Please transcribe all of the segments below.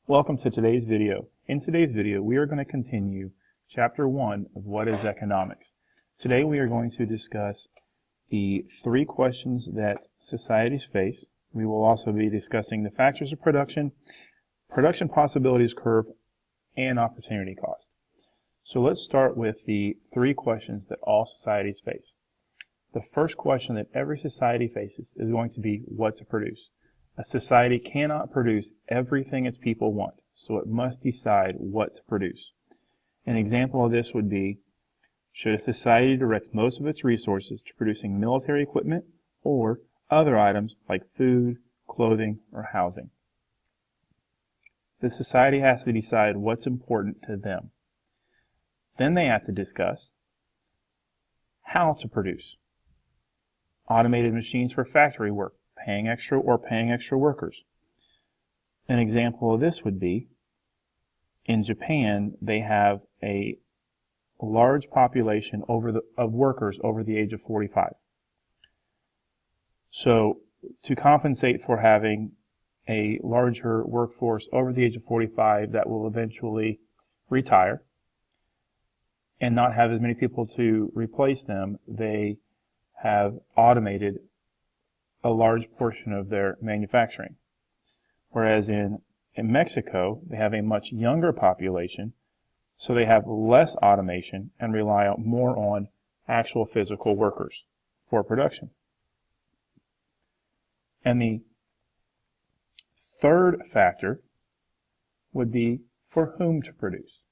Welcome to today's video. In today's video, we are going to continue Chapter 1 of What is Economics. Today we are going to discuss the 3 questions that societies face. We will also be discussing the factors of production, production possibilities curve, and opportunity cost. So let's start with the 3 questions that all societies face. The first question that every society faces is going to be what to produce. A society cannot produce everything its people want, so it must decide what to produce. An example of this would be, should a society direct most of its resources to producing military equipment or other items like food, clothing, or housing? The society has to decide what's important to them. Then they have to discuss how to produce. Automated machines for factory work, paying extra workers. An example of this would be, in Japan, they have a large population of workers over the age of 45. So, to compensate for having a larger workforce over the age of 45 that will eventually retire and not have as many people to replace them, they have automated a large portion of their manufacturing. Whereas in Mexico, they have a much younger population, so they have less automation and rely more on actual physical workers for production. And the third factor would be for whom to produce.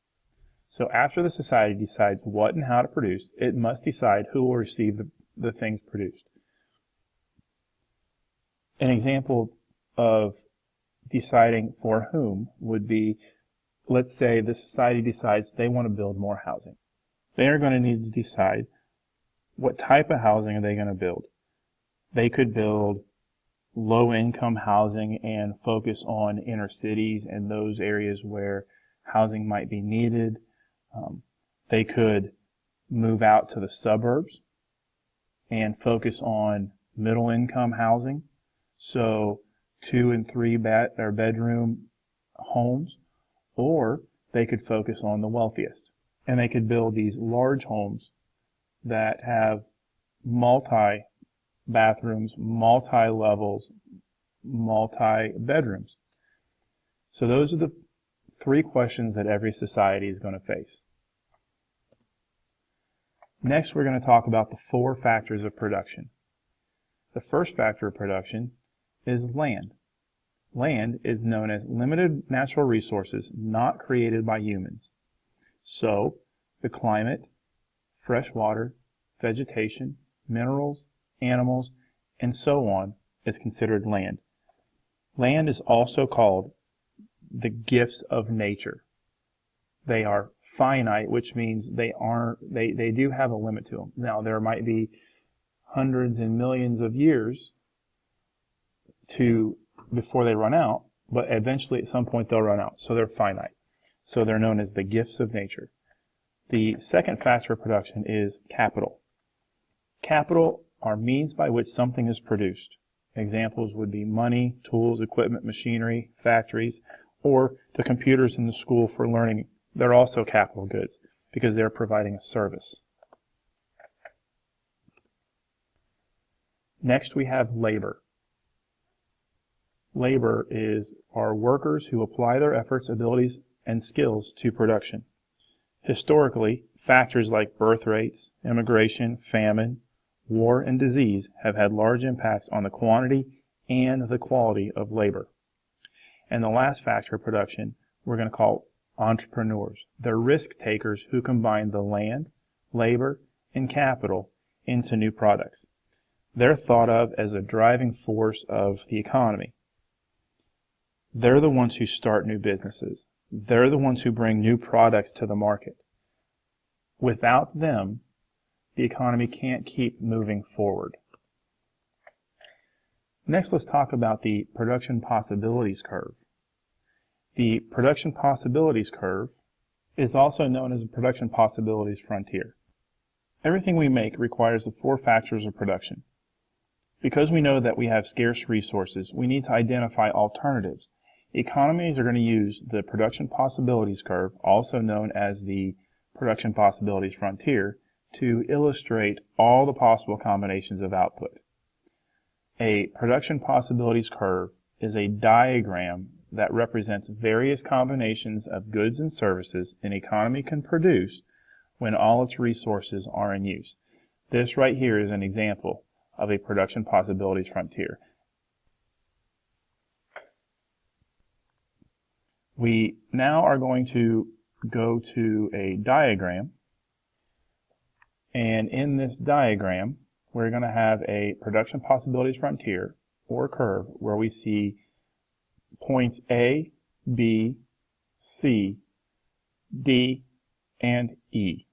So after the society decides what and how to produce, it must decide who will receive the things produced. An example of deciding for whom would be, let's say the society decides they want to build more housing. They are going to need to decide what type of housing are they going to build. They could build low-income housing and focus on inner cities and those areas where housing might be needed. They could move out to the suburbs and focus on middle-income housing. So 2 and 3 bedroom homes, or they could focus on the wealthiest. And they could build these large homes that have multi-bathrooms, multi-levels, multi-bedrooms. So those are the 3 questions that every society is going to face. Next, we're going to talk about the 4 factors of production. The first factor of production is land. Land is known as limited natural resources not created by humans. So, the climate, fresh water, vegetation, minerals, animals, and so on is considered land. Land is also called the gifts of nature. They are finite, which means they do have a limit to them. Now, there might be hundreds and millions of years before they run out, but eventually at some point they'll run out, so they're finite. So they're known as the gifts of nature. The second factor of production is capital. Capital are means by which something is produced. Examples would be money, tools, equipment, machinery, factories, or the computers in the school for learning. They're also capital goods because they're providing a service. Next we have labor. Labor are workers who apply their efforts, abilities, and skills to production. Historically, factors like birth rates, immigration, famine, war, and disease have had large impacts on the quantity and the quality of labor. And the last factor of production we're going to call entrepreneurs. They're risk takers who combine the land, labor, and capital into new products. They're thought of as a driving force of the economy. They're the ones who start new businesses. They're the ones who bring new products to the market. Without them, the economy can't keep moving forward. Next, let's talk about the production possibilities curve. The production possibilities curve is also known as the production possibilities frontier. Everything we make requires the 4 factors of production. Because we know that we have scarce resources, we need to identify alternatives Economies are going to use the production possibilities curve, also known as the production possibilities frontier, to illustrate all the possible combinations of output. A production possibilities curve is a diagram that represents various combinations of goods and services an economy can produce when all its resources are in use. This right here is an example of a production possibilities frontier. We now are going to go to a diagram, and in this diagram we're going to have a production possibilities frontier or curve where we see points A, B, C, D, and E.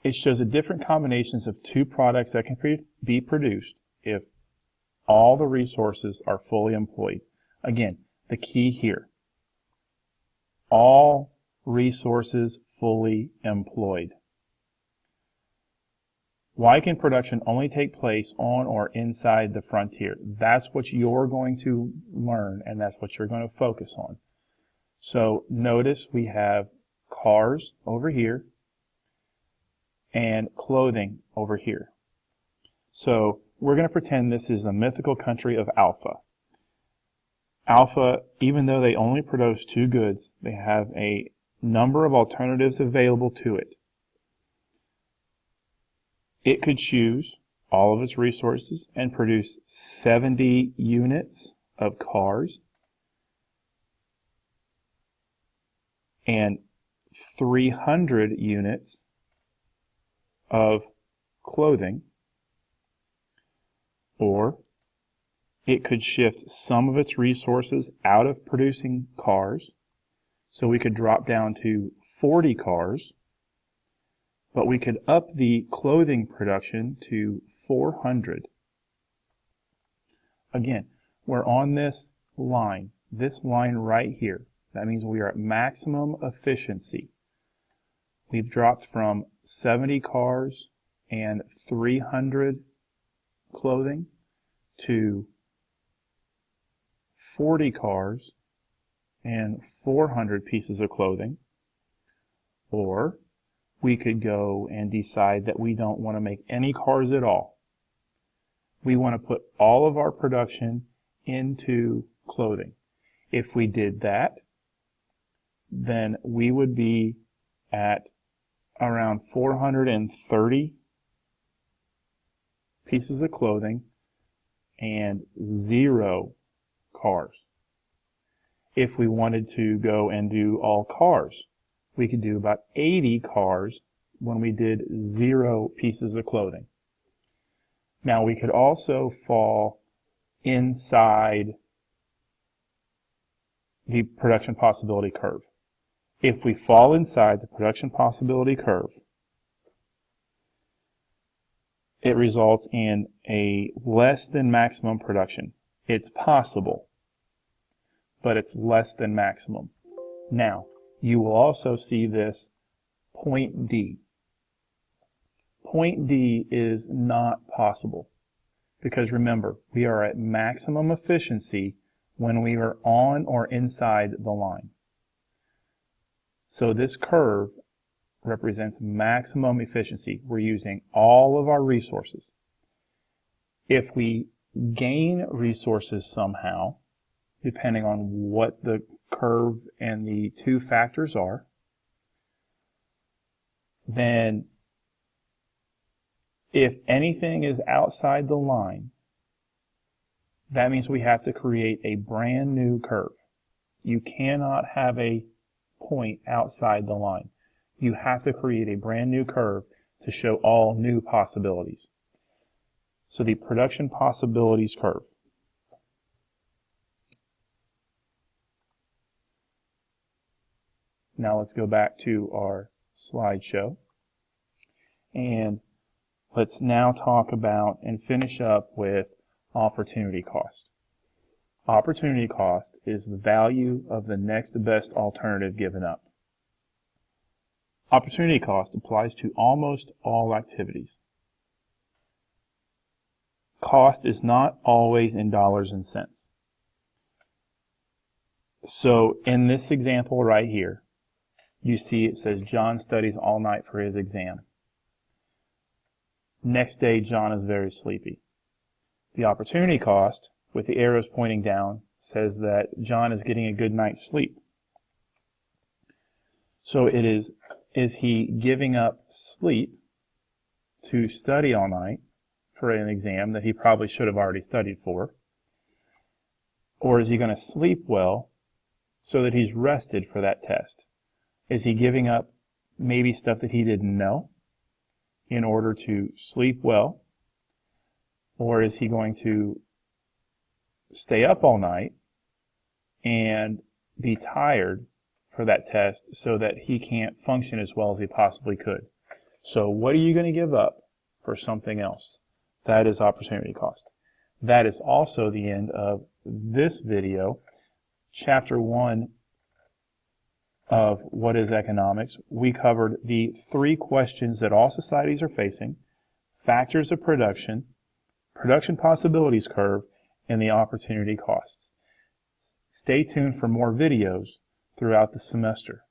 It shows the different combinations of two products that can be produced if all the resources are fully employed. Again, the key here, all resources fully employed. Why can production only take place on or inside the frontier? That's what you're going to learn, and that's what you're going to focus on. So notice we have cars over here and clothing over here. So we're going to pretend this is the mythical country of Alpha. Alpha, even though they only produce two goods, they have a number of alternatives available to it. It could choose all of its resources and produce 70 units of cars and 300 units of clothing, or it could shift some of its resources out of producing cars, so we could drop down to 40 cars, but we could up the clothing production to 400. Again, we're on this line right here. That means we are at maximum efficiency. We've dropped from 70 cars and 300 clothing to 40 cars and 400 pieces of clothing. Or we could go and decide that we don't want to make any cars at all. We want to put all of our production into clothing. If we did that, then we would be at around 430 pieces of clothing and 0 cars. If we wanted to go and do all cars, we could do about 80 cars when we did 0 pieces of clothing. Now we could also fall inside the production possibility curve. If we fall inside the production possibility curve, it results in a less than maximum production. It's possible, but it's less than maximum. Now, you will also see this point D. Point D is not possible because remember, we are at maximum efficiency when we are on or inside the line. So this curve represents maximum efficiency. We're using all of our resources. If we gain resources somehow, depending on what the curve and the two factors are, then if anything is outside the line, that means we have to create a brand new curve. You cannot have a point outside the line. You have to create a brand new curve to show all new possibilities. So the production possibilities curve. Now let's go back to our slideshow. And let's now talk about and finish up with opportunity cost. Opportunity cost is the value of the next best alternative given up. Opportunity cost applies to almost all activities. cost is not always in dollars and cents. So in this example right here, you see it says John studies all night for his exam. Next day, John is very sleepy. The opportunity cost, with the arrows pointing down, says that John is getting a good night's sleep. So it is he giving up sleep to study all night for an exam that he probably should have already studied for? Or is he going to sleep well so that he's rested for that test? Is he giving up maybe stuff that he didn't know in order to sleep well? Or is he going to stay up all night and be tired for that test so that he can't function as well as he possibly could? So what are you going to give up for something else? That is opportunity cost. That is also the end of this video, Chapter 1 of What is Economics. We covered the 3 questions that all societies are facing: factors of production, production possibilities curve, and the opportunity cost. Stay tuned for more videos throughout the semester.